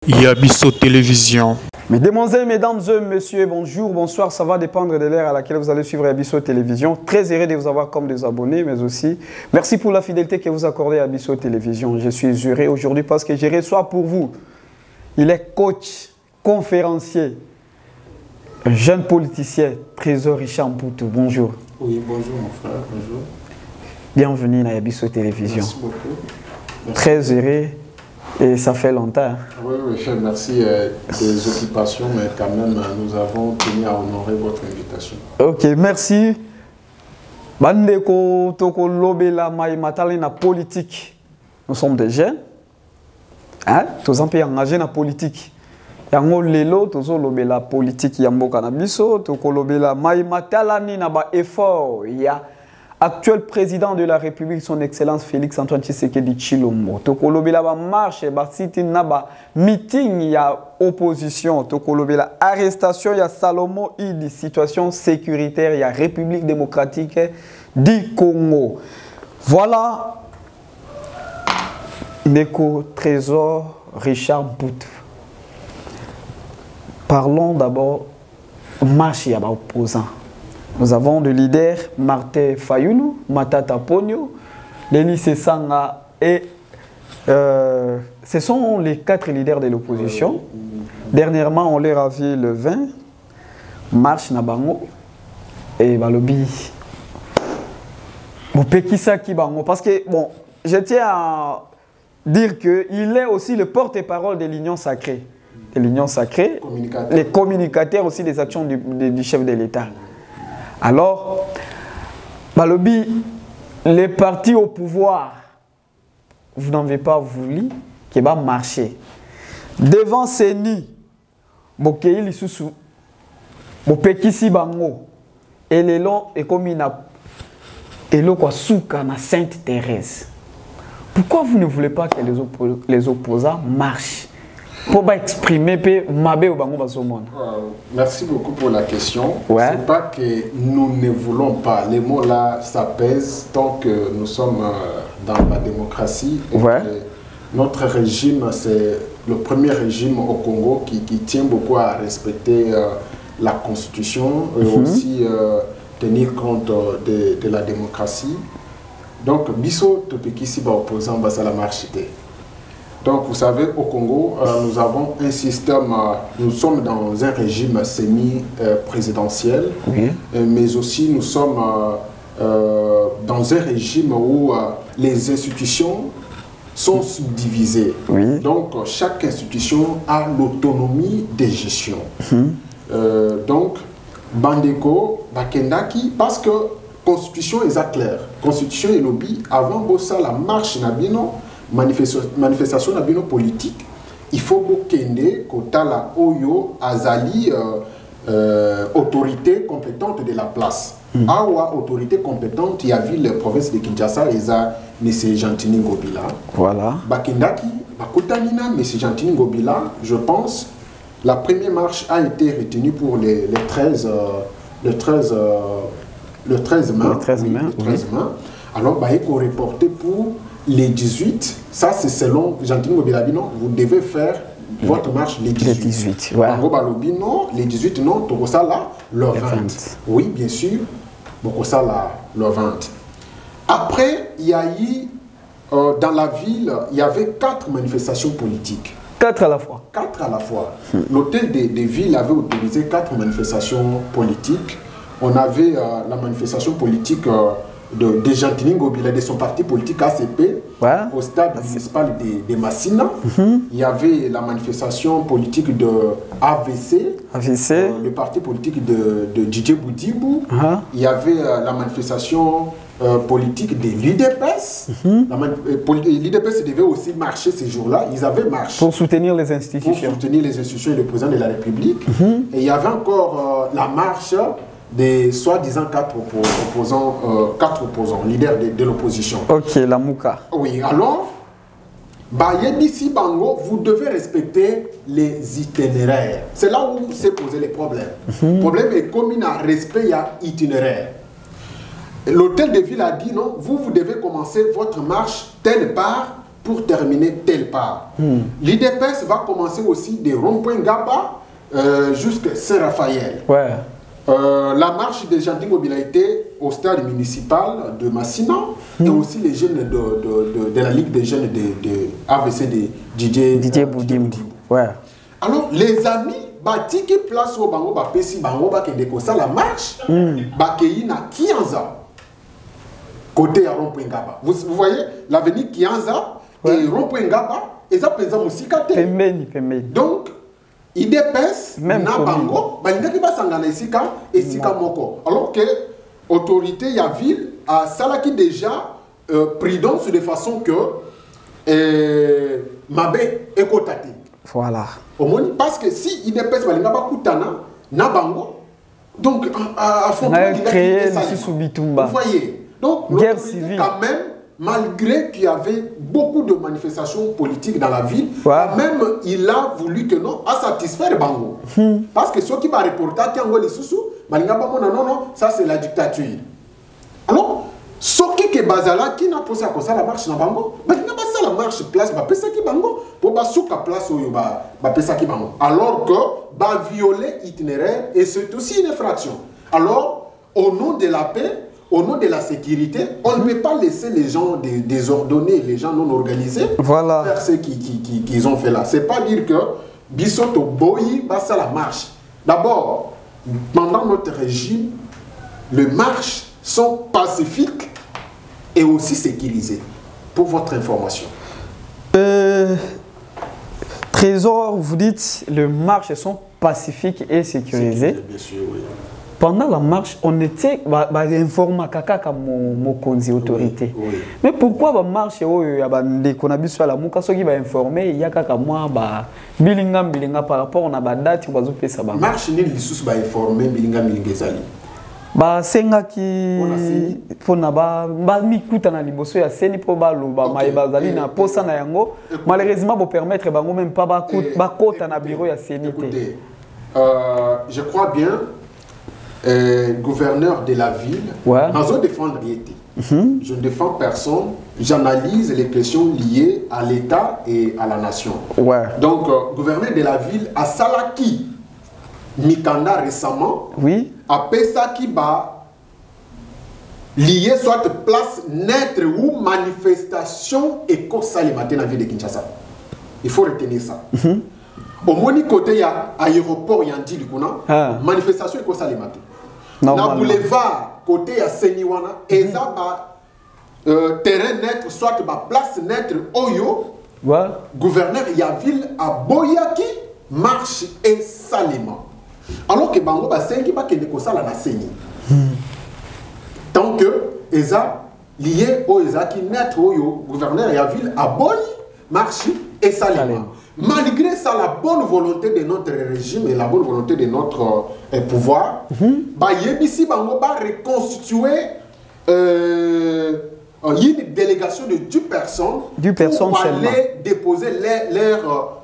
Yabiso Télévision. Mesdemoiselles, mesdames et messieurs, bonjour, bonsoir, ça va dépendre de l'heure à laquelle vous allez suivre Yabiso Télévision. Très heureux de vous avoir comme des abonnés, mais aussi merci pour la fidélité que vous accordez à Yabiso Télévision. Je suis heureux aujourd'hui parce que je reçois pour vous. Il est coach, conférencier, jeune politicien, Trésor Richard Mboutou. Bonjour. Oui, bonjour mon frère, bonjour. Bienvenue à Yabiso Télévision. Merci beaucoup. Merci. Très heureux. Et ça fait longtemps. Oui, merci des occupations, mais quand même, nous avons tenu à honorer votre invitation. Ok, merci. Bandeko toko lobela matali na politique. Nous sommes des jeunes. Hein? Tous en pays engagés dans politique. Yango lelo tozo lobela politique yamboka na biso toko lobela matala ni na ba effort ya actuel président de la République, son Excellence Félix Antoine Tshisekedi Tshilombo. Tokolobela ba marche, ba siti na ba meeting ya opposition. Tokolobela arrestation ya Salomo Idi, situation sécuritaire ya République démocratique du Congo. Voilà Neko Trésor Richard Mboutou. Parlons d'abord marche ya ba opposant. Nous avons le leader Martin Fayulu, Matata Ponyo, Denis Sanga et ce sont les 4 leaders de l'opposition. Dernièrement, on leur a vu le 20, Marche Nabango et Balobi. Parce que, bon, je tiens à dire qu'il est aussi le porte-parole de l'Union sacrée. De l'Union sacrée, les communicateurs aussi des actions du chef de l'État. Alors, Balobi, les partis au pouvoir, vous n'avez pas voulu qu'il va marcher. Devant Seni, Bokei Lisusu, Bopekisi Bango, et les longs, et comme il a, et le Kwasuka na Sainte-Thérèse. Pourquoi vous ne voulez pas que les opposants marchent? Pour exprimer Mabé au Bango Basomon. Merci beaucoup pour la question. Ouais. C'est pas que nous ne voulons pas. Les mots là, ça pèse tant que nous sommes dans la démocratie. Ouais. Notre régime, c'est le premier régime au Congo qui tient beaucoup à respecter la Constitution et aussi tenir compte de la démocratie. Donc, Bisso Topekisi va opposant à la marchité. Donc, vous savez, au Congo, nous avons un système, nous sommes dans un régime semi-présidentiel, mais aussi nous sommes dans un régime où les institutions sont subdivisées. Donc, chaque institution a l'autonomie de gestion. Donc, Bandeko, Bakendaki, parce que la Constitution est claire. La Constitution est lobby, avant Bossa, la marche Nabino, manifestation nabino politique, il faut que kotala oyo azali autorité compétente de la place. Awa autorité compétente, il y a vu la province de Kinshasa, il y a M. Gentini Ngobila. Voilà. Bakendaki, Bakotanina, M. Gentini Ngobila, je pense, la première marche a été retenue pour le 13 mai. Alors, il faut reporter pour les 18, ça c'est selon Gentini Ngobila, vous devez faire votre marche les 18. Les 18, ouais. Non, les 18, non, Tokosa là, le 20. Oui, bien sûr, Tokosa là, le 20. Après, il y a eu, dans la ville, il y avait 4 manifestations politiques. 4 à la fois. 4 à la fois. L'hôtel des villes avait autorisé 4 manifestations politiques. On avait la manifestation politique de Gentini Ngobila, de son parti politique ACP, au stade municipal de Massina. Il y avait la manifestation politique de AVC, le parti politique de Didier Boudibou. Il y avait la manifestation politique de l'IDPS. L'IDPS devait aussi marcher ces jours-là. Ils avaient marché. Pour soutenir les institutions. Pour soutenir les institutions et le président de la République. Et il y avait encore la marche des soi-disant 4 opposants, leaders de l'opposition. Ok, la Mouka. Oui, alors, d'ici Bango, vous devez respecter les itinéraires. C'est là où s'est posé les problèmes. Le problème est comme il y a respect, il y a itinéraire. L'hôtel de ville a dit non, vous devez commencer votre marche telle part pour terminer telle part. L'IDPS va commencer aussi des ronds-points Gaba jusqu'à Saint-Raphaël. Ouais. La marche des gens d'immobilité au stade municipal de Massina et aussi les jeunes de la Ligue des jeunes de AVC de Didier Boudim. Ouais. Alors, les amis, bati qui place au bango, pesi bango, bakende ça la marche, bakei na Kianza, côté à Rond-Point Ngaba. Vous voyez, l'avenue Kianza et Rond-Point Ngaba, et ça présente aussi kate. Donc, IDPS, même na bango, balingaki basangana esika moko. Alors que autorité ya ville a salaki déjà prudence de façon que mabe ekotate. Voilà. Parce que si IDPS balingaba kutana na bango, donc à fond créé le Sous-Bitumba. Vous voyez. Donc guerre civile quand même, malgré qu'il y avait beaucoup de manifestations politiques dans la ville, quand même, il a voulu que non, à satisfaire Bango. Parce que ceux qui vont reporter qui ont les sous-sous, non, ça c'est la dictature. Alors, ceux qui bazala qui n'a pas ça comme ça la marche dans Bango, il n'a pas ça la marche place, bah pesa qui Bango, pour bah souka place où bah pesa qui Bango. Alors que bah violer itinéraire et c'est aussi une infraction. Alors, au nom de la paix, au nom de la sécurité, on ne peut pas laisser les gens désordonnés, les gens non organisés, faire ce qu'ils ont fait là. Ce n'est pas dire que Bissoto Boyi, ça la marche. D'abord, pendant notre régime, les marches sont pacifiques et aussi sécurisées. Pour votre information. Trésor, vous dites, les marches sont pacifiques et sécurisées. Bien sûr, oui. Pendant la marche, on était informé kaka mon konzi autorité. Oui, oui. Mais pourquoi la marche qu'on a vu sur la mouka qui va informer il y a kaka moi bilinga par rapport à la date bazo pesa ba marche ni lisusu ba informer bilinga ezali. Ba senga ki pona ba mikuta na liboso ya seni po ba loba mai bazali na posa na yango malheureusement bo permettre bango même pas ba kota na bureau ya seni te. Je crois bien gouverneur de la ville, je défendre je ne défends personne, j'analyse les questions liées à l'État et à la nation. Donc, gouverneur de la ville, à Salaki, Mikanda récemment, à Pesaki Ba, lié soit place neutre ou manifestation éco-salimate dans la ville de Kinshasa. Il faut retenir ça. Au moins, côté, il y a aéroport, il y a un manifestation éco-salimate. Dans le boulevard, côté à Seniwana, et ça terrain net, soit place net, Oyo, gouverneur Yaville à Boyaki, marche et Salima. Alors que Bango Basengi ba kende ko sala na Seni. Tant que Eza lié au Eza qui net Oyo, gouverneur Yaville à Boy, marche et Salima. Malgré ça, la bonne volonté de notre régime et la bonne volonté de notre pouvoir, Yebisi Bango va reconstituer une délégation de 10 personnes pour aller déposer leur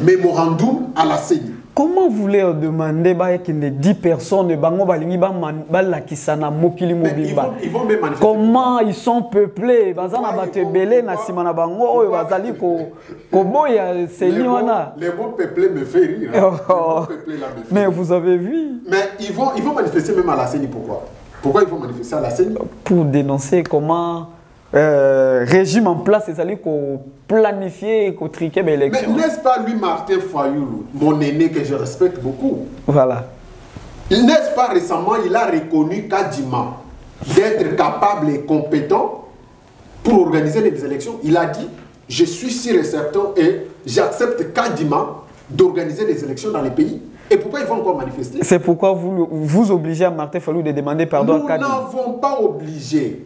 mémorandum à la CENI. Comment vous voulez demander que les 10 personnes Bango balingi balakisana mokili mobimba? Ils vont même manifester. Comment ils sont peuplés? Bazana batebele na simana bango oyo bazali ko boya seni wana. Les mots peuplés me fait rire. Mais vous avez vu? Mais ils vont manifester même à la CENI. Pourquoi? Pourquoi ils vont manifester à la CENI? Pour dénoncer comment régime en place, c'est-à-dire qu'on planifie, qu'on triquait l'élection. Mais n'est-ce pas lui, Martin Fayoulou, mon aîné que je respecte beaucoup? Voilà. N'est-ce pas récemment, il a reconnu Kadima d'être capable et compétent pour organiser les élections? Il a dit, je suis sûr et certain et j'accepte Kadima d'organiser les élections dans les pays. Et pourquoi ils vont encore manifester? C'est pourquoi vous obligez à Martin Fayoulou de demander pardon à Kadima. Nous n'avons pas obligé.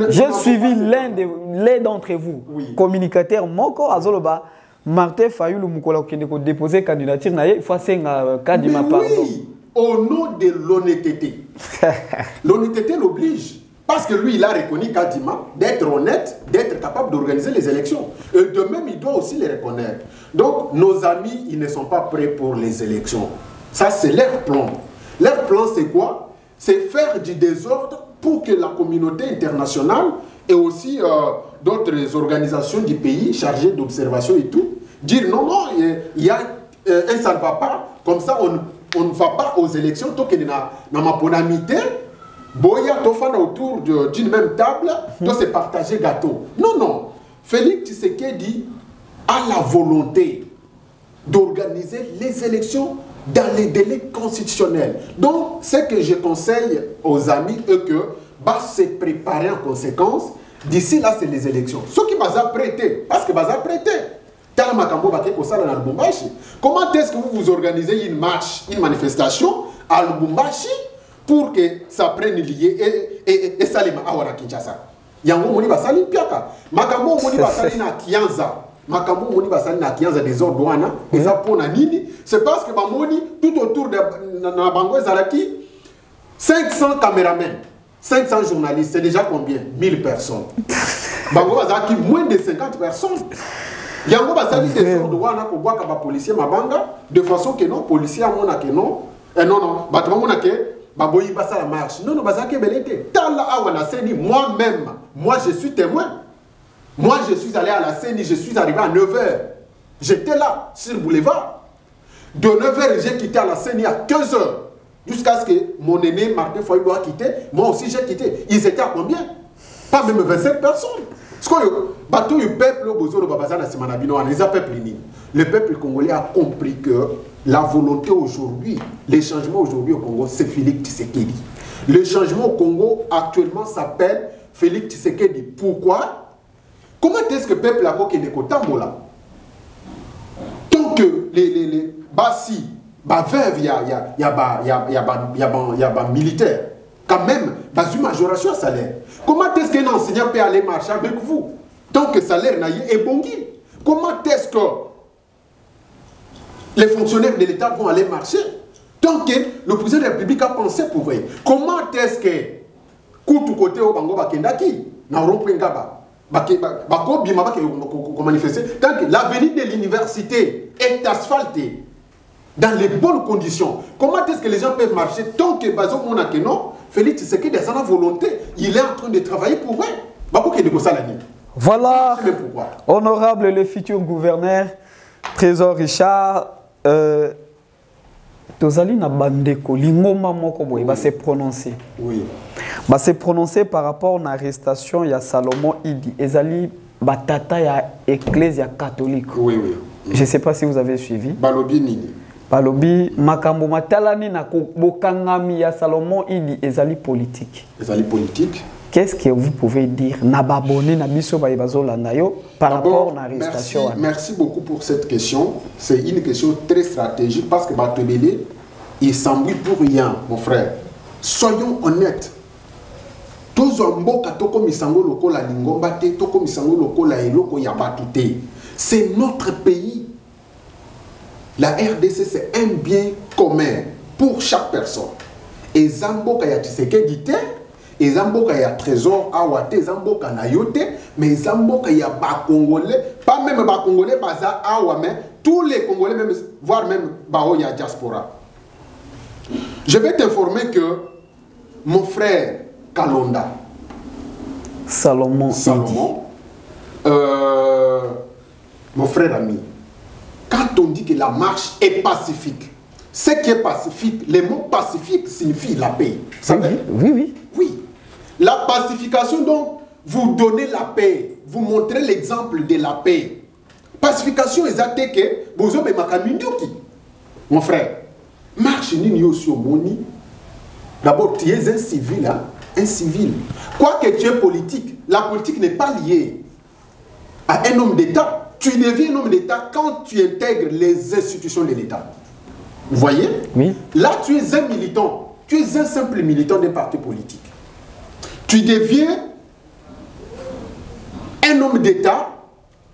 J'ai suivi l'un d'entre vous, communicateur Moko Azoloba, Martin Fayoulou Mukola qui a déposé candidature, il faut Kadima pardon. Oui, au nom de l'honnêteté. L'honnêteté l'oblige. Parce que lui, il a reconnu Kadima d'être honnête, d'être capable d'organiser les élections. Et de même, il doit aussi les reconnaître. Donc, nos amis, ils ne sont pas prêts pour les élections. Ça, c'est leur plan. Leur plan, c'est quoi? C'est faire du désordre pour que la communauté internationale et aussi d'autres organisations du pays chargées d'observation et tout, dire non, non, il y a ça ne va pas, comme ça on ne va pas aux élections, tant que dans ma bonamité, boya tofana autour d'une même table, toi c'est partager gâteau. Non, non. Félix Tshisekedi a la volonté d'organiser les élections dans les délais constitutionnels. Donc, ce que je conseille aux amis, eux, que bah, se préparer en conséquence. D'ici là, c'est les élections. Ceux qui vont prêter, parce que vont prêter. Comment est-ce que vous vous organisez une marche, une manifestation à Lubumbashi pour que ça prenne lié et ça les à Kinshasa? Yango moni basali piaka. Makambo moni basali na Kianza. Makambo moni basali na Kianza des ordres douana. Et ça pour na nini? C'est parce que moni tout autour de na bango ezalaki 500 caméramens, 500 journalistes, c'est déjà combien? 1000 personnes. Bango bazaki moins de 50 personnes. Yango basali des ordres douana ko boka ba policier mabanga de façon que non policier amona que non. Non, battement mona que baboyi basa la marche. Non, non, bazaki belete. Tala awana seni moi-même. Moi, je suis témoin. Moi, je suis allé à la CENI, je suis arrivé à 9h. J'étais là, sur le boulevard. De 9h, j'ai quitté à la CENI à 15h. Jusqu'à ce que mon aîné, Martin Foyou, a quitté. Moi aussi, j'ai quitté. Ils étaient à combien? Pas même 27 personnes. Ce que le bateau du peuple, le peuple congolais a compris que la volonté aujourd'hui, les changements aujourd'hui au Congo, c'est Félix Tshisekedi. Le changement au Congo actuellement s'appelle Félix Tshisekedi. Pourquoi? Comment est-ce que le peuple a coqué là? Tant que les bassi, veuve, il y a militaire, quand même, une majoration à salaire. Comment est-ce qu'un enseignant peut aller marcher avec vous? Tant que le salaire est bon. Comment est-ce que les fonctionnaires de l'État vont aller marcher? Tant que le président de la République a pensé pour vous. Comment est-ce que Koutou côté au Bango Bakendaki, na Rompengaba, manifester, tant que l'avenir de l'université est asphalté dans les bonnes conditions, comment est-ce que les gens peuvent marcher tant que Bazo Monakeno, Félix Tshisekedi a sa volonté, il est en train de travailler pour eux. Voilà, honorable le futur gouverneur, Trésor Richard, Tozali na bandeko lingoma moko boye va se prononcer. Oui. Va se prononcer par rapport à l'arrestation ya Salomon Idi. Ezali batata ya Ecclésia catholique. Oui, oui. Je ne sais pas si vous avez suivi. Balobi nini. Balobi makambo matalani na bokangami ya Salomon Idi ezali politique. Ezali politique. Qu'est-ce que vous pouvez dire Nababone Nabiso Baïbazolanda par rapport à l'arrestation? Merci beaucoup pour cette question. C'est une question très stratégique parce que Batobele, il s'embrouille pour rien, mon frère. Soyons honnêtes. C'est notre pays. La RDC, c'est un bien commun pour chaque personne. Et Zamboka Yatiseke et Zamboka ya trésor awate Zamboka na yote mais Zamboka ya ba congolais pas même ba congolais baza awa mais tous les congolais même voire même bao ya diaspora. Je vais t'informer que mon frère Kalonda Salomon mon frère ami, quand on dit que la marche est pacifique, ce qui est pacifique, le mot pacifique signifie la paix. Oui. La pacification, donc, vous donnez la paix. Vous montrez l'exemple de la paix. Pacification, exacte que vous avez mon frère, marche ni sur moni. D'abord, tu es un civil, hein? Un civil. Quoique tu es politique, la politique n'est pas liée à un homme d'État. Tu deviens un homme d'État quand tu intègres les institutions de l'État. Vous voyez? Oui. Là, tu es un militant. Tu es un simple militant d'un parti politique. Tu deviens un homme d'État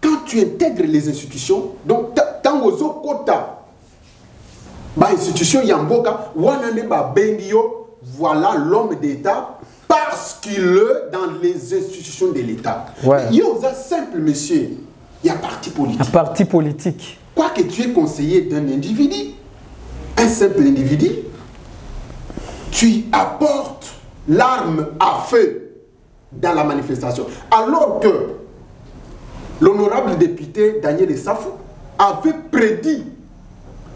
quand tu intègres les institutions. Donc, tant aux autres quotas, institution Yamboka, voilà l'homme d'État parce qu'il est dans les institutions de l'État. Il y a un simple monsieur, il y a parti politique. Un parti politique. Quoi que tu es conseiller d'un individu, un simple individu, tu apportes l'arme à feu dans la manifestation. Alors que l'honorable député Daniel Safou avait prédit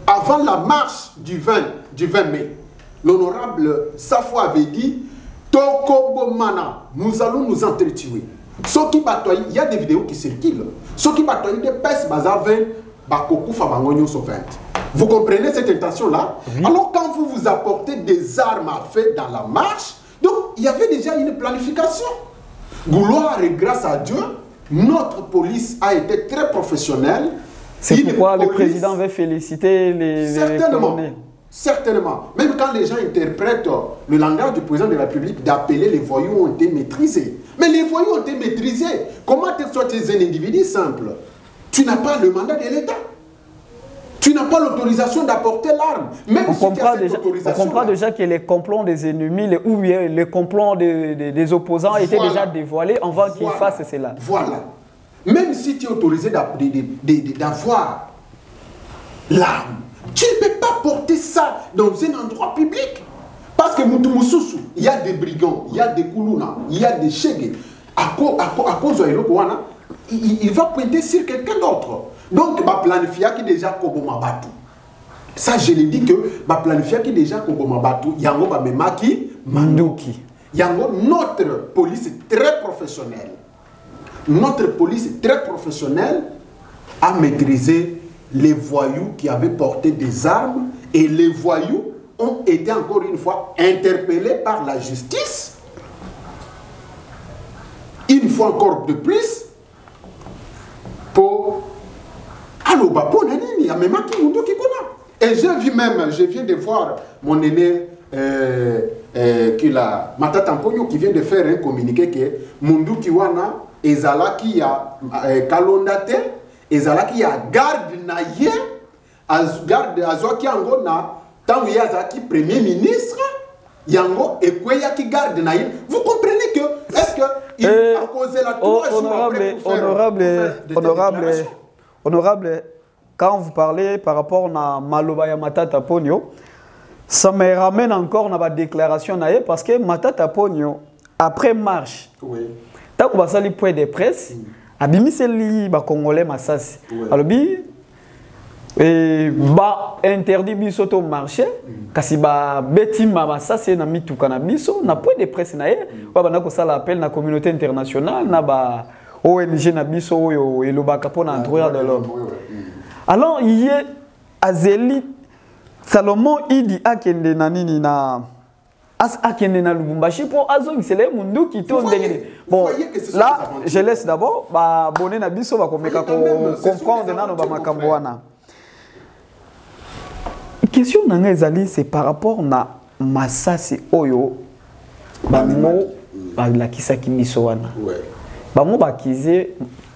avant la marche du 20 mai. L'honorable Safou avait dit Tokobo Mana, nous allons nous entretuer. Il y a des vidéos qui circulent. Ce qui bataille des pèses bazaven, bakoku fabangonyo so 20. Vous comprenez cette intention-là? Oui. Alors quand vous apportez des armes à feu dans la marche, donc il y avait déjà une planification. Gloire et grâce à Dieu, notre police a été très professionnelle. C'est pourquoi le président veut féliciter les colonels. Certainement. Même quand les gens interprètent le langage du président de la République d'appeler les voyous ont été maîtrisés. Mais les voyous ont été maîtrisés. Comment tu es un individu simple? Tu n'as pas le mandat de l'État. Tu n'as pas l'autorisation d'apporter l'arme. On comprend déjà que les complots des ennemis ou bien les complots des opposants étaient déjà dévoilés avant qu'ils fassent cela. Voilà. Même si tu es autorisé d'avoir l'arme, tu ne peux pas porter ça dans un endroit public. Parce que Moutoumoussoussou, il y a des brigands, il y a des Koulouna, il y a des Chégués. À cause de l'Okoana, il va pointer sur quelqu'un d'autre. Donc, ma planifia qui déjà Koboma Batou. Ça, je l'ai dit que ma planifia qui déjà Koboma Batou, Yango Bamemaki Manduki. Yango, notre police est très professionnelle. Notre police est très professionnelle à maîtriser les voyous qui avaient porté des armes et les voyous ont été encore une fois interpellés par la justice. Une fois encore de plus pour et je viens de voir mon aîné Matata Mponyo qui vient de faire un communiqué que Mundu Kiwana ezala qui a kalondate ezala qui a garde naye garde azoki yango na tant yazaki premier ministre yango ekweya qui garde naye. Vous comprenez que est-ce que il a causé la 3 jours après honorable, quand vous parlez par rapport à Malobaya Matata Ponyo, ça me ramène encore dans la déclaration parce que Matata Ponyo, après marche, tant que vous avez le point de presse, abimiseli ba Congolais Massassi. Alors interdit biso to marché kasi ba betima Massassi na mituka na biso na point de presse na ye ba na ko sala appel na communauté internationale na ba ONG na biso oyo elobaka pona droit de l'homme. Alors il y a Azeli Salomon Idi akende na nini na akende na Lubumbashi pour azongisele mundu ki to ndengene. Bon là je laisse d'abord ba bonner na biso ba komeka ko comprendre nano ba makambo wana. Question nanga ezali c'est par rapport na Massassi oyo bango ba la kisaki biso wana. Bango bakize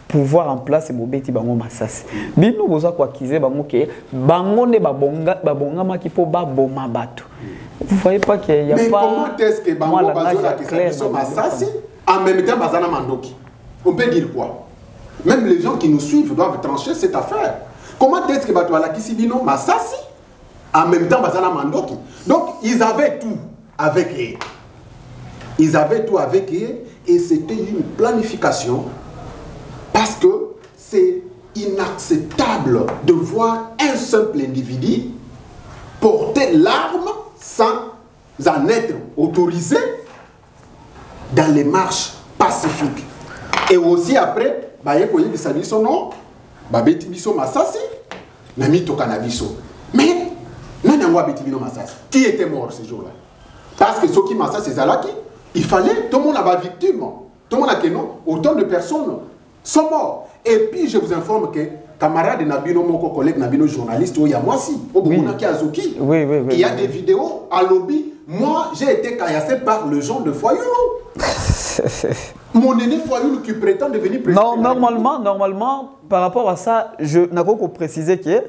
pouvoir en place mobeti bango Massassi. Bino boza kwa kize bango ke bango ne babonga makipo baboma bato. Vous voyez pas qu'il y a mais pas. Mais comment est-ce que bango bazola kize Massassi en même temps bazana mandoki? On peut dire quoi? Même les gens qui nous suivent doivent trancher cette affaire. Comment est-ce que bato la kisibino Massassi en même temps bazana mandoki? Donc ils avaient tout avec eux. Ils avaient tout avec eux. Et c'était une planification parce que c'est inacceptable de voir un simple individu porter l'arme sans en être autorisé dans les marches pacifiques. Et aussi après, mais qui était mort ce jour-là? Parce que ceux qui Massassi, c'est Zalaki. Il fallait, tout le monde a pas victime, tout le monde a que non, autant de personnes sont morts. Et puis je vous informe que camarade Nabino, mon collègue Nabino, journaliste, il y a moi aussi, il y a des vidéos à lobby. Moi, j'ai été caillassé par le genre de Foyoulou. Mon aîné Foyoulou qui prétend devenir président. Non, normalement, par rapport à ça, je n'ai pas précisé que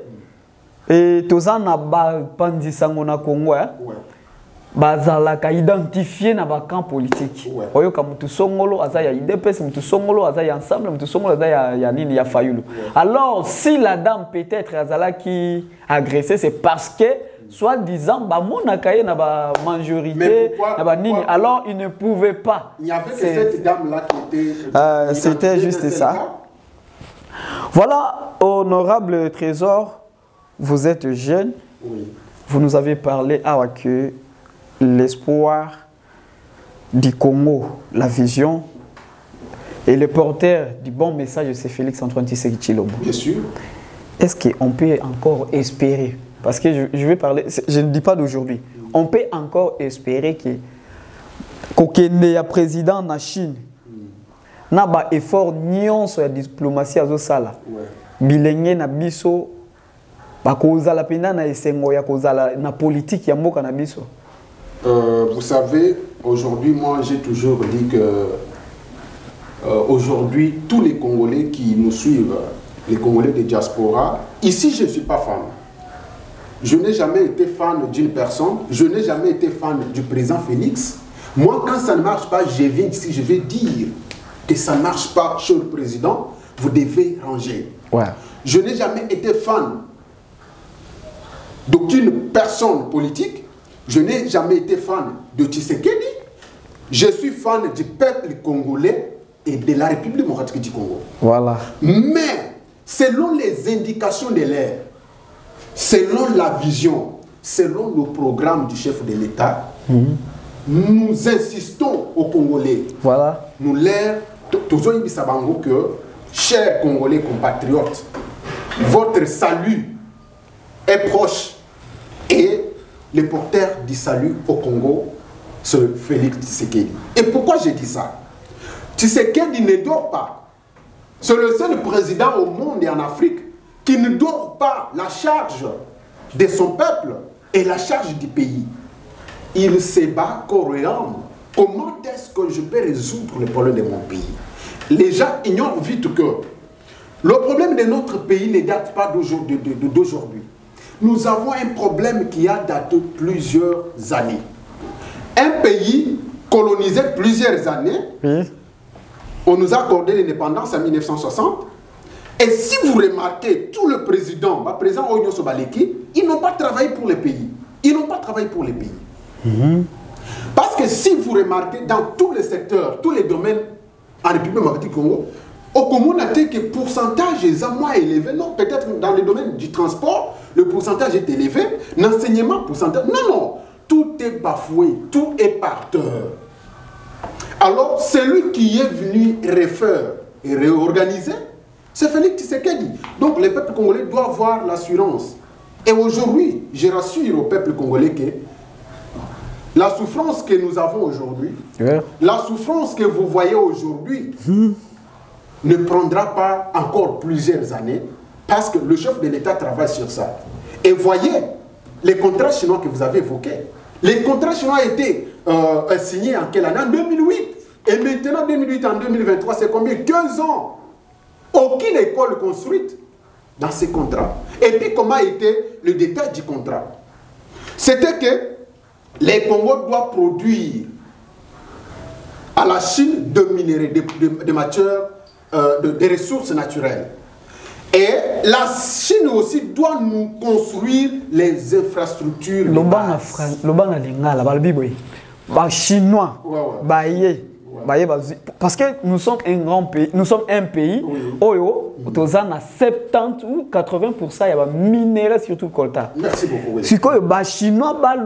et tout ça n'a pas pandé sangona Congo. Bazalaka identifié na ba camp politique. Oyo ka mutu songolo azaya IDPS, mutu songolo azaya ensemble, mutu songolo azaya ya nini ya Fayulu. Alors si la dame peut-être azala qui agressé, c'est parce que soi-disant ba monaka ye na ba majorité na ba nini. Alors il ne pouvait pas. Il y avait que cette dame là qui était c'était juste ça. Voilà, honorable Trésor, vous êtes jeune. Oui. Vous nous avez parlé que l'espoir du Congo, la vision et le porteur du bon message, c'est Félix-Antoine Tshisekedi Tshilombo. Bien sûr. Est-ce qu'on peut encore espérer, parce que je vais parler, je ne dis pas d'aujourd'hui, on peut encore espérer que le président de la Chine n'a pas effort nion sur la diplomatie à Zosala. Bilenge na biso ba kozala pena na esengo ya kozala na politique ya mboka na biso. Vous savez, aujourd'hui, moi j'ai toujours dit que aujourd'hui, tous les Congolais qui nous suivent, les Congolais de diaspora, ici je ne suis pas fan. Je n'ai jamais été fan d'une personne, je n'ai jamais été fan du président Félix. Moi, quand ça ne marche pas, je viens ici, je vais dire que ça ne marche pas chez le président, vous devez ranger. Ouais. Je n'ai jamais été fan d'aucune personne politique. Je n'ai jamais été fan de Tshisekedi. Je suis fan du peuple congolais et de la République démocratique du Congo. Voilà. Mais, selon les indications de l'air, selon la vision, selon le programme du chef de l'État, nous insistons aux Congolais. Voilà. Nous leur disons que, chers Congolais compatriotes, votre salut est proche et le porteur du salut au Congo, c'est Félix Tshisekedi. Et pourquoi j'ai dit ça? Tshisekedi ne dort pas. C'est le seul président au monde et en Afrique qui ne dort pas la charge de son peuple et la charge du pays. Il se bat corps et âme. Comment est-ce que je peux résoudre les problèmes de mon pays? Les gens ignorent vite que le problème de notre pays ne date pas d'aujourd'hui. Nous avons un problème qui a daté plusieurs années. Un pays colonisé plusieurs années, on nous a accordé l'indépendance en 1960. Et si vous remarquez, tout le président Oignon Sobaleki, ils n'ont pas travaillé pour le pays. Ils n'ont pas travaillé pour le pays. Parce que si vous remarquez, dans tous les secteurs, tous les domaines en République démocratique du Congo, au Congo, on a dit que le pourcentage est moins élevé. Non, peut-être dans le domaine du transport, le pourcentage est élevé. L'enseignement, pourcentage. Non, non. Tout est bafoué. Tout est par terre. Alors, celui qui est venu refaire et réorganiser, c'est Félix Tshisekedi. Donc, le peuple congolais doit avoir l'assurance. Et aujourd'hui, je rassure au peuple congolais que la souffrance que nous avons aujourd'hui, la souffrance que vous voyez aujourd'hui, ne prendra pas encore plusieurs années parce que le chef de l'État travaille sur ça. Et voyez, les contrats chinois que vous avez évoqués, les contrats chinois étaient signés en quelle année? En 2008. Et maintenant, 2008 en 2023, c'est combien? 15 ans. Aucune école construite dans ces contrats. Et puis, comment était le détail du contrat? C'était que les Congos doivent produire à la Chine de minerais, de matières, des ressources naturelles. Et la Chine aussi doit nous construire les infrastructures. Chinois, parce que nous sommes un grand pays, nous sommes un pays où il y a 70 ou 80% de minéraux surtout colta. Merci beaucoup. Si les Chinois ont des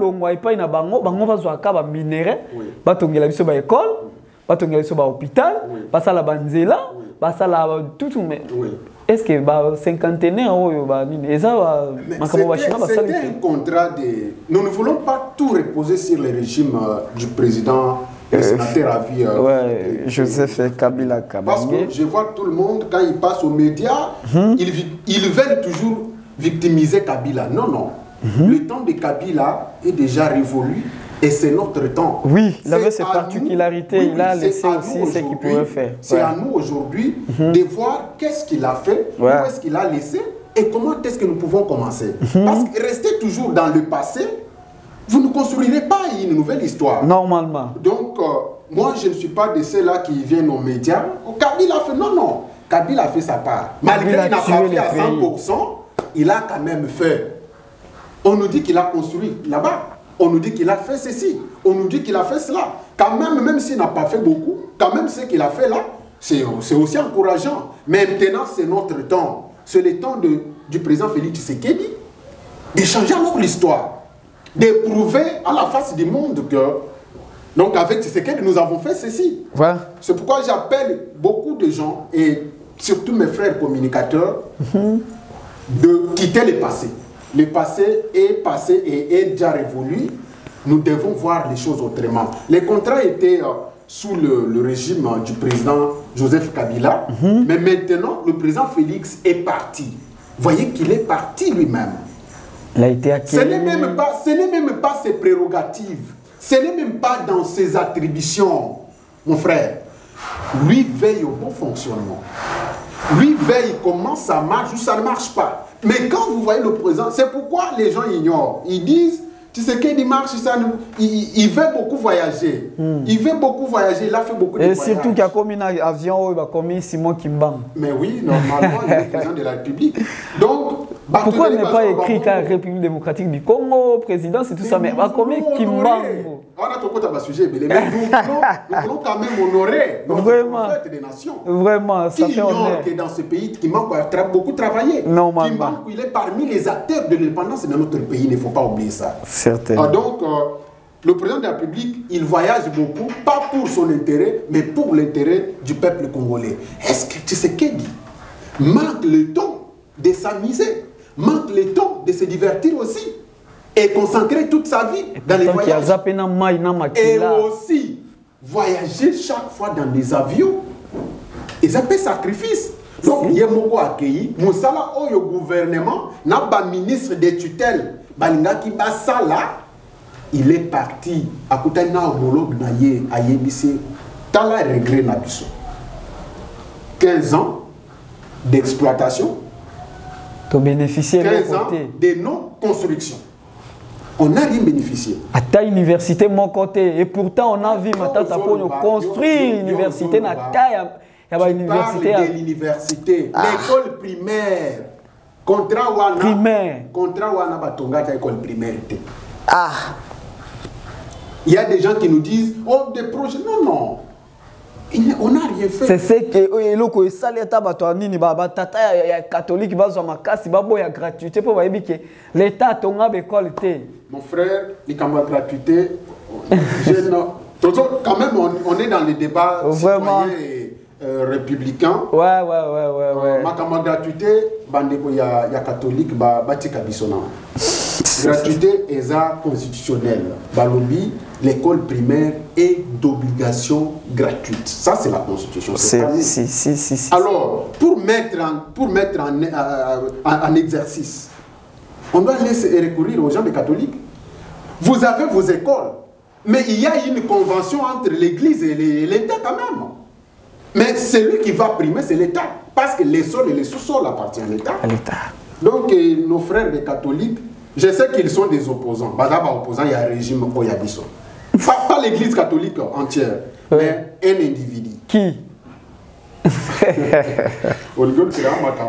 minéraux, ils ont des écoles, ils ont des hôpitaux, ils ont des banzela, tout. Est-ce que cinquantenaire c'était un contrat de... Nous ne voulons pas tout reposer sur le régime du président, le sénateur à vie. Joseph Kabila. Parce que je vois tout le monde, quand il passe aux médias, ils veulent toujours victimiser Kabila. Non, non. Le temps de Kabila est déjà révolu. Et c'est notre temps. Oui, il avait ses particularités, il a laissé aussi ce qu'il pouvait faire. C'est à nous aujourd'hui de voir qu'est-ce qu'il a fait, où est-ce qu'il a laissé et comment est-ce que nous pouvons commencer. Parce que rester toujours dans le passé, vous ne construirez pas une nouvelle histoire. Normalement. Donc, moi, je ne suis pas de ceux-là qui viennent aux médias. Kabila a fait, non, non. Kabila a fait sa part. Malgré qu'il n'a pas fait à 100%, il a quand même fait. On nous dit qu'il a construit là-bas. On nous dit qu'il a fait ceci, on nous dit qu'il a fait cela. Quand même s'il n'a pas fait beaucoup, quand même ce qu'il a fait là, c'est aussi encourageant. Maintenant, c'est notre temps. C'est le temps du président Félix Tshisekedi de changer alors l'histoire, de prouver à la face du monde que, donc avec Tshisekedi, nous avons fait ceci. Ouais. C'est pourquoi j'appelle beaucoup de gens, et surtout mes frères communicateurs, de quitter le passé. Le passé est passé et est déjà révolu. Nous devons voir les choses autrement. Les contrats étaient sous le régime du président Joseph Kabila, mais maintenant, le président Félix est parti. Vous voyez qu'il est parti lui-même. Il a été acquis. Ce n'est même pas ses prérogatives. Ce n'est même pas dans ses attributions, mon frère. Lui veille au bon fonctionnement. Lui veille comment ça marche ou ça ne marche pas. Mais quand vous voyez le président, c'est pourquoi les gens ignorent. Ils disent, tu sais qu'il marche, il veut beaucoup voyager. Il veut beaucoup voyager, il a fait beaucoup de voyages. Et surtout qu'il y a comme un avion, il va comme Simon Kimbam. Mais oui, normalement, il est président de la République. Donc, pourquoi il n'est pas écrit qu'à la République démocratique du Congo, président, c'est tout ça, mais comme Kimbam. On a tout un sujet, mais nous voulons quand même honorer notre prophète des nations. Vraiment, ça fait honneur. Que dans ce pays qui manque beaucoup travailler. Non, il est parmi les acteurs de l'indépendance de notre pays, il ne faut pas oublier ça. Certainement. Donc, le président de la République, il voyage beaucoup, pas pour son intérêt, mais pour l'intérêt du peuple congolais. Est-ce que Tshisekedi manque le temps de s'amuser, manque le temps de se divertir aussi, et consacrer toute sa vie dans les voyages, et aussi voyager chaque fois dans des avions, et ça fait sacrifice. Donc, il y a beaucoup accueilli. Moussala, le gouvernement, n'a pas ministre des tutelles, Balingaki Basala, il est parti. À côté d'un homologue à Yébissé, Tala regret Nabiso. 15 ans d'exploitation, 15 ans de non-construction. On n'a rien bénéficié. À ta université, mon côté. Et pourtant, on a vu Matata pour construire l'université. Il y a une université. De l'université. L'école primaire. Contrat Wana. Primaire. Contrat Wana Batonga, l'école primaire. Ah. Il y a des gens qui nous disent, oh, des projets. Non, non. On n'a rien fait. C'est ce que loko esaleta bato nini baba tata ya catholique bazwa makasi babo ya gratuité pour bayebi que l'état tonga école té. Mon frère, les camarades gratuité quand même on est dans les débats vraiment républicains. Ouais. Ma camarade gratuité bandeko ya catholique ba batika bisona. Gratuité est constitutionnelle. Balobi, l'école primaire est d'obligation gratuite. Ça, c'est la Constitution. Si. Alors, pour mettre en exercice, on doit laisser recourir aux gens des catholiques. Vous avez vos écoles, mais il y a une convention entre l'Église et l'État quand même. Mais celui qui va primer, c'est l'État. Parce que les sols et les sous-sols appartiennent à l'État. Donc, nos frères les catholiques, je sais qu'ils sont des opposants. Il y a un régime Oyabiso. Pas l'église catholique entière, mais un individu. Qui?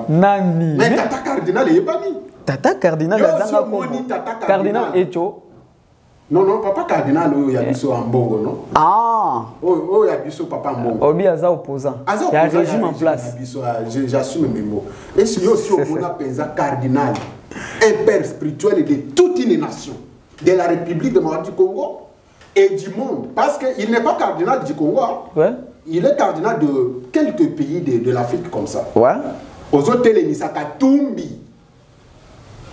Nani? Mais Tata Cardinal est pas mis. Tata Cardinal Cardinal Echo. Non, papa Cardinal Oyabiso en Bongo, non? Ah! Oyabiso papa en Bongo. Obi Aza opposant. Il y a un régime en place. J'assume mes mots. Et si aussi on a un cardinal, un père spirituel de toute une nation, de la République démocratique du Congo et du monde. Parce qu'il n'est pas cardinal du Congo. Ouais. Il est cardinal de quelques pays de l'Afrique comme ça. Ouais. Aux hôtels, il y a Katumbi.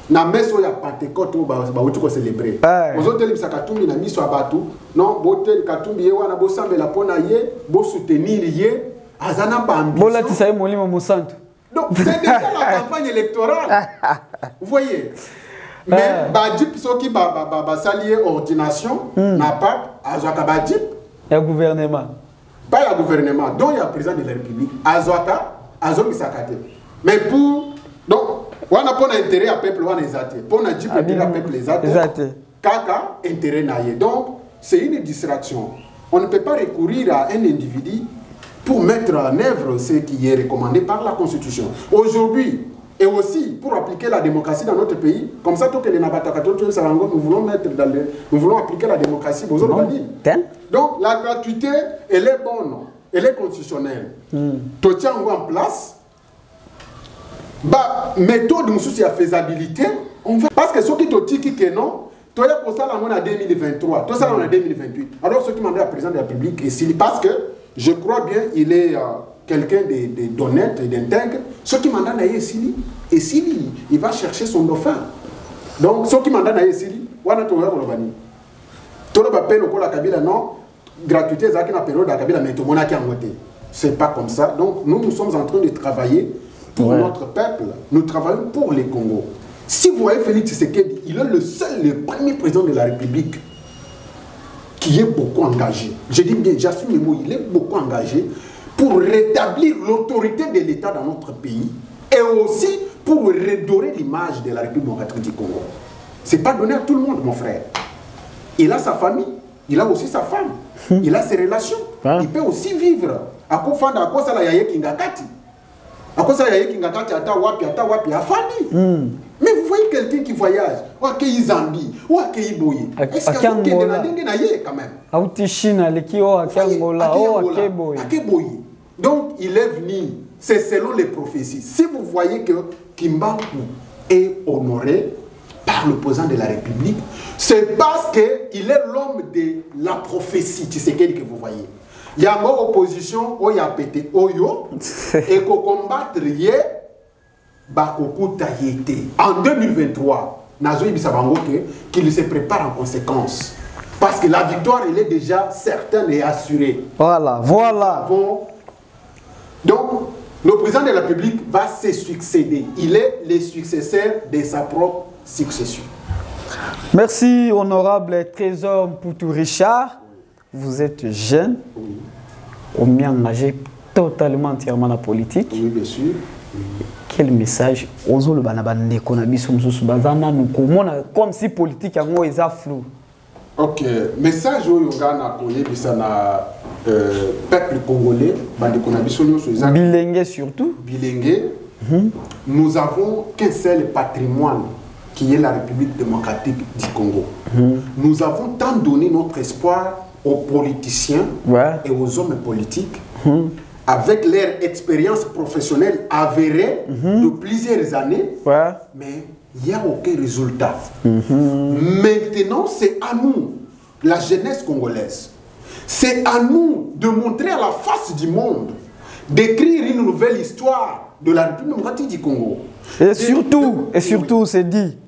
Na meso ya Pentecôte ba célébrer. Aux hôtels, il y a Katumbi na miso abatu. Non, hôtel Katumbi ye wana bo sambela pona ye, bo soutenir ye, azana ba ambition. Bola tisaye molimo musantu. Donc, c'est déjà la campagne électorale. Vous voyez. Mais, Badjip, ceux qui s'allient ordination, n'a pas, Azwaka Badjip. Il y a gouvernement. Pas il y a gouvernement. Donc, il y a président de la République. Azwaka, Azwaka Sakate. Mais pour. Donc, on a pas intérêt à peuple, on a intérêt. Pour on a dit intérêt à peuple, les athées. Kaka, intérêt naïe. Donc, c'est une distraction. On ne peut pas recourir à un individu pour mettre en œuvre ce qui est recommandé par la Constitution. Aujourd'hui, et aussi pour appliquer la démocratie dans notre pays, comme ça, tout que les Nabatakato, nous voulons mettre nous voulons appliquer la démocratie aux autres. Donc, la gratuité, elle est bonne. elle est constitutionnelle. Tu tiens en place. Bah, méthode de la faisabilité. Parce que ceux qui te disent que non, tu as pour ça en 2023, tout ça en 2028. Alors ceux qui m'ont dit à la présidente de la République, parce que je crois bien il est quelqu'un d'honnête et d'intègre, ceux qui m'ont dit ici, il va chercher son dauphin. Donc ceux qui m'ont dit ici, wana to ya kolobani. To le bapel ko la Kabila non, gratuité ça qui na période la Kabila mais to mona ki angoté. C'est pas comme ça. Donc nous sommes en train de travailler pour notre peuple. Nous travaillons pour les Congos. Si vous voyez Félix Tshisekedi, il est le premier président de la République qui est beaucoup engagé. Je dis bien, j'assume les mots, il est beaucoup engagé pour rétablir l'autorité de l'État dans notre pays et aussi pour redorer l'image de la République démocratique du Congo. Ce n'est pas donné à tout le monde, mon frère. Il a sa famille, il a aussi sa femme, il a ses relations. Il peut aussi vivre. À quoi ça la yaye kingakati? À quoi ça la yaye kingakati ata wapi a famille? Mais vous voyez quelqu'un qui voyage, ou à qui Zambie, ou à qui Boye. Est-ce qu'il y a quand même? Donc il est venu, c'est selon les prophéties. Si vous voyez que Kimbangu est honoré par le président de la République, c'est parce qu'il est l'homme de la prophétie. Tu sais quel que vous voyez. Il y a une opposition, il y a pété Oyo, et qu'on combattre hier. En 2023, qu'il se prépare en conséquence. Parce que la victoire, elle est déjà certaine et assurée. Voilà. Donc, le président de la République va se succéder. Il est le successeur de sa propre succession. Merci, honorable Trésor Poutou Richard. Vous êtes jeune. On m'y engagé totalement, entièrement dans la politique. Oui, bien sûr. Quel message ozo le banabande konabiso mususu bazana comme si politique yango eza flou. OK, message au Yongana koyebisa na peuple congolais bande konabiso nyonso eza bilenge surtout. Bilenge. Nous avons qu'un seul patrimoine qui est la République démocratique du Congo. Nous avons tant donné notre espoir aux politiciens et aux hommes politiques. Avec leur expérience professionnelle avérée de plusieurs années, mais il n'y a aucun résultat. Maintenant, c'est à nous, la jeunesse congolaise, c'est à nous de montrer à la face du monde, d'écrire une nouvelle histoire de la République démocratique du Congo. Et surtout, c'est dit,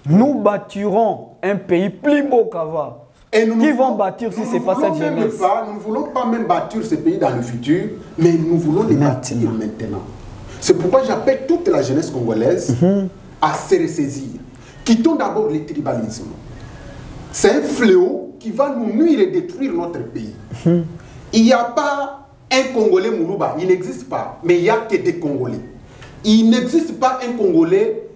nous bâtirons un pays plus beau qu'avant. Et qui vont bâtir si c'est pas cette jeunesse? Nous ne voulons pas même bâtir ce pays dans le futur, mais nous voulons les bâtir maintenant. C'est pourquoi j'appelle toute la jeunesse congolaise à se ressaisir. Quittons d'abord le tribalisme. C'est un fléau qui va nous nuire et détruire notre pays. Il n'y a pas un Congolais Moulouba, il n'existe pas, mais il n'y a que des Congolais. Il n'existe pas un Congolais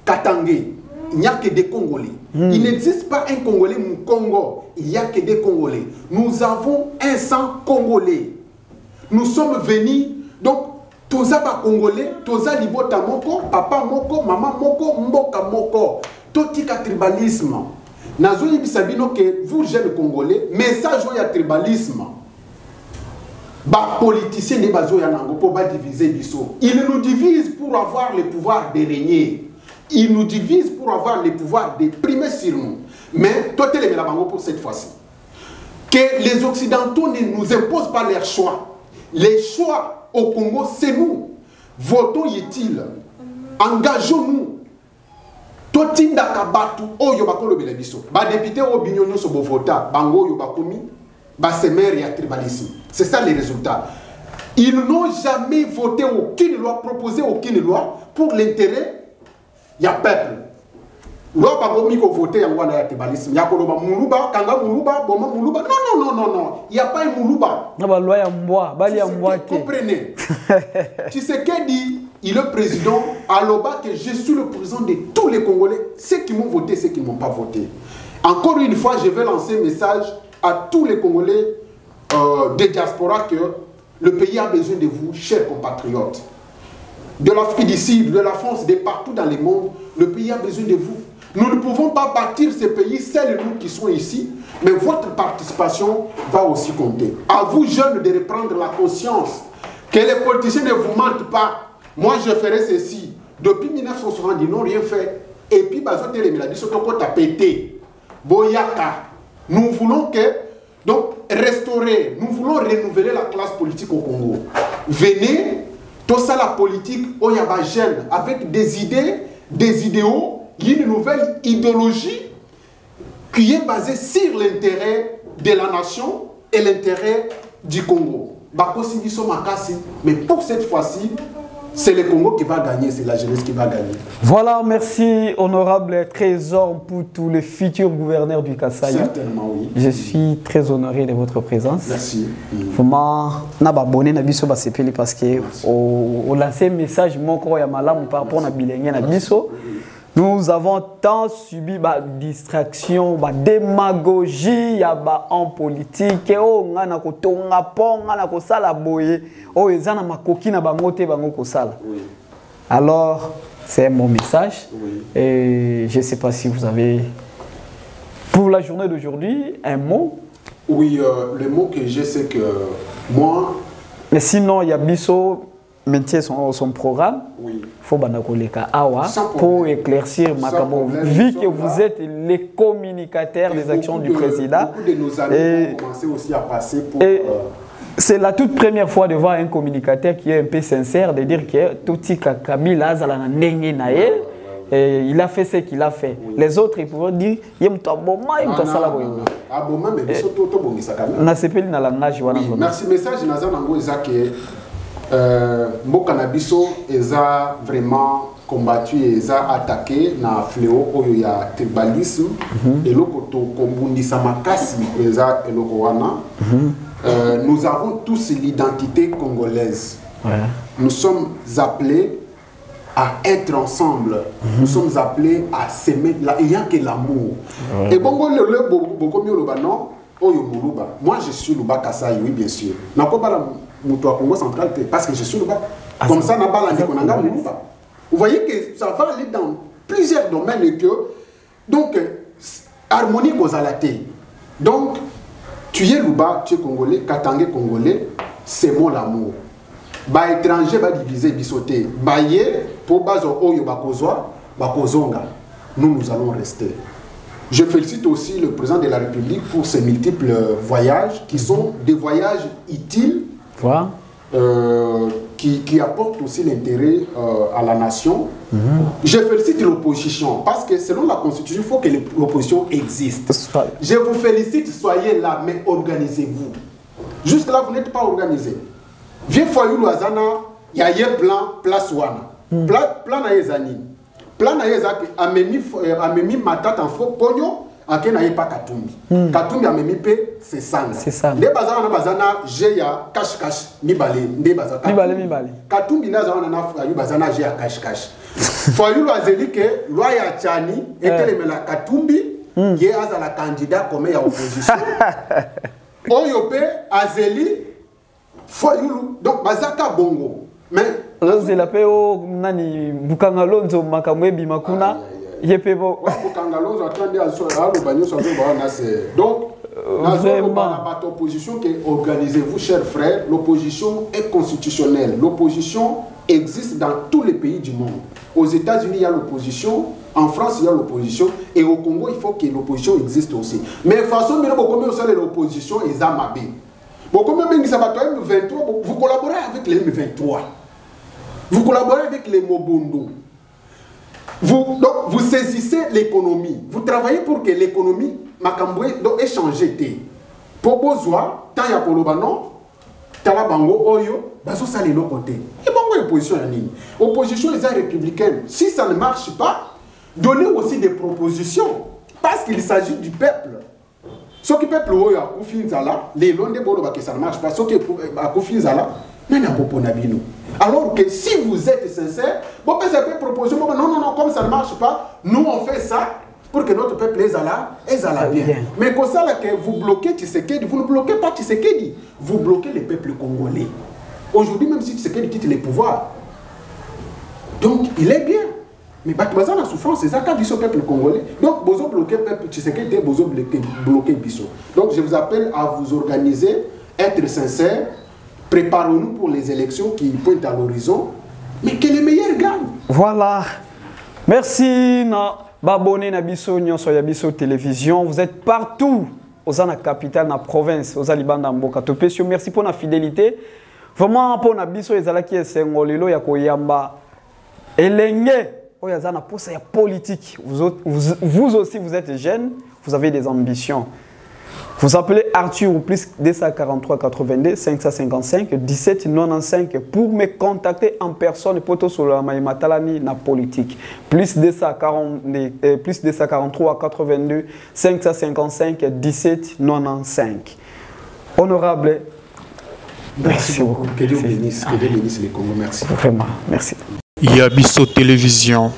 Katangé. Il n'y a que des Congolais. Il n'existe pas un Congolais Moukongo. Il n'y a que des Congolais. Nous avons un sang congolais. Nous sommes venus, donc, toza ba Congolais, toza libota moko, papa moko, maman moko, mboka moko. Totika tribalisme. Nazoyi bisabino que vous, jeunes Congolais, message ya tribalisme. Ba politiciens ne bazo ya nango pour ba diviser biso. Ils nous divisent pour avoir le pouvoir de régner. Ils nous divisent pour avoir le pouvoir de primer sur nous. Mais, toi, tu es pour cette fois-ci. Que les Occidentaux ne nous imposent pas leurs choix. Les choix au Congo, c'est nous. Votons utile. Engageons-nous. Toi, tu as kabatu, oh, yobako le belebiso. Ba député au bignonio so bo vota, bango yobakomi, ba semer ya tribalisme. C'est ça les résultats. Ils n'ont jamais voté aucune loi, proposé aucune loi pour l'intérêt. Il y a peuple. Loi pas ko voter en wana ya tribalisme. Ya koloba muluba, kanga muluba, boma muluba. Non. Il n'y a pas un muluba. Na ba loi ya mboa, bali ya mboa ke. Comprenez. Tu sais qu'est dit, il est président aloba que je suis le président de tous les Congolais, ceux qui m'ont voté, ceux qui ne m'ont pas voté. Encore une fois, je vais lancer un message à tous les Congolais de diaspora que le pays a besoin de vous, chers compatriotes. De l'Afrique du Sud, de la France, de partout dans le monde, le pays a besoin de vous. Nous ne pouvons pas bâtir ce pays, seuls nous qui sommes ici, mais votre participation va aussi compter. À vous, jeunes, de reprendre la conscience que les politiciens ne vous mentent pas. Moi, je ferai ceci. Depuis 1960, ils n'ont rien fait. Et puis, Bazote les Méladies, Sotoko a pété. Boyaka. Nous voulons que, donc, restaurer, nous voulons renouveler la classe politique au Congo. Venez, tout ça, la politique, au Yabagène, avec des idées, des idéaux, une nouvelle idéologie qui est basée sur l'intérêt de la nation et l'intérêt du Congo. Mais pour cette fois-ci, c'est le Congo qui va gagner, c'est la jeunesse qui va gagner. Voilà, merci honorable trésor pour tous les futurs gouverneurs du Kasaï. Certainement, oui. Je suis très honoré de votre présence. Merci. Vraiment, je suis abonné parce que au lancé un message par rapport à Bisso. Nous avons tant subi la distraction, la démagogie en politique. Alors, c'est mon message. Et je ne sais pas si vous avez, pour la journée d'aujourd'hui, un mot. Oui, le mot que j'ai, c'est que moi... Mais sinon, il y a Bisso. Maintient son programme, il faut pour éclaircir Makamo. Vu que vous êtes les communicateurs des actions du président, beaucoup de nos amis ont commencé aussi à passer pour... C'est la toute première fois de voir un communicateur qui est un peu sincère, de dire que tout il a fait ce qu'il a fait. Les autres, ils pourraient dire merci, message Mboka na biso eza vraiment combattu et eza attaqué na fléau oyo ya tribalisme eloko to kombundisa makasi eza eloko wana. Nous avons tous l'identité congolaise. Nous sommes appelés à être ensemble. Nous sommes appelés à s'aimer. Il n'y a que l'amour. Et bongo le bokomi oloba non oyo muluba. Moi je suis Luba Kasaï, oui bien sûr. Na ko bala Moutoua Congo central, parce que je suis là-bas. Comme ça, vous voyez que ça va aller dans plusieurs domaines et que, donc, harmonie aux alatés. Donc, tu es Luba, tu es Congolais, Katangé Congolais, c'est mon l'amour. Ba étranger va diviser, bisoter. Baye, pour bazo oyo bakozwa, bakozonga. Nous allons rester. Je félicite aussi le président de la République pour ses multiples voyages qui sont des voyages utiles. Qui apporte aussi l'intérêt à la nation. Je félicite l'opposition parce que selon la Constitution, il faut que l'opposition existe. Je vous félicite, soyez là, mais organisez-vous. Jusque-là, vous n'êtes pas organisé. Vieux foyer Loazana, il y a un plan, place Wana. Plan na Yezani. Plan na Yezaki, amemi matata en faux pognon. Ake na pas Katumbi. Katumbi a même pé c'est ça. C'est ça. Les bazana na bazana jeya cash mibale nde bazana. Mibale. Katumbi na zana na yu bazana jeya cash. Foyu lo azeli ke loi ya Tchani etelemela Katumbi ye azala candidat comme ya opposition. Oyo pe azeli foyu donc bazaka bongo. Mais c'est la paix au nani bukangalonzo makamwebi makuna. Donc, l'opposition, organisez-vous, chers frères, l'opposition est constitutionnelle. L'opposition existe dans tous les pays du monde. Aux États-Unis, il y a l'opposition. En France, il y a l'opposition. Et au Congo, il faut que l'opposition existe aussi. Mais de toute façon, l'opposition est Zamabé. Vous collaborez avec les M23. Vous collaborez avec les Mobondo. Donc, vous saisissez l'économie. Vous travaillez pour que l'économie ait changé. Pour besoin, tant il y a non, Talabango, Oyo, baso sali no côté. Et bon, l'opposition est nini. Opposition est républicaine. Si ça ne marche pas, donnez aussi des propositions. Parce qu'il s'agit du peuple. Ce qui peuple, Oyo, a Koufinzala, les londes bolo, que ça ne marche pas. Ce qui a Koufinzala, alors que si vous êtes sincère, vous pouvez proposer, non, comme ça ne marche pas, nous on fait ça pour que notre peuple est là bien. Mais comme ça, que vous bloquez Tshisekedi, vous ne bloquez pas Tshisekedi, vous bloquez le peuple congolais. Aujourd'hui, même si Tshisekedi quitte les pouvoirs, donc il est bien. Mais Batouazan la souffrance, c'est ça qu'a dit ce peuple congolais. Donc, vous avez bloqué le peuple Tshisekedi, vous avez bloqué Bissot. Donc, je vous appelle à vous organiser, être sincère, préparons-nous pour les élections qui pointent à l'horizon, mais que les meilleurs gagnent. Voilà. Merci, Babone Nabiso, Nyonso Yabiso Télévision. Vous êtes partout, aux la capitale, dans la province, aux Alibanda Mboka. Merci pour la fidélité. Vraiment, pour Nabiso, les Alaki et Sengolilo, Yakoyamba, Elenge. Il y a une politique. Vous aussi, vous êtes jeune, vous avez des ambitions. Vous appelez Arthur au plus 243 82 555 17 95 pour me contacter en personne pour tout sur la maïmatalani na politique. Plus 243 82 555 17 95. Honorable, merci beaucoup. Que Dieu bénisse les Congo. Merci. Vraiment, merci. Yabiso Télévision.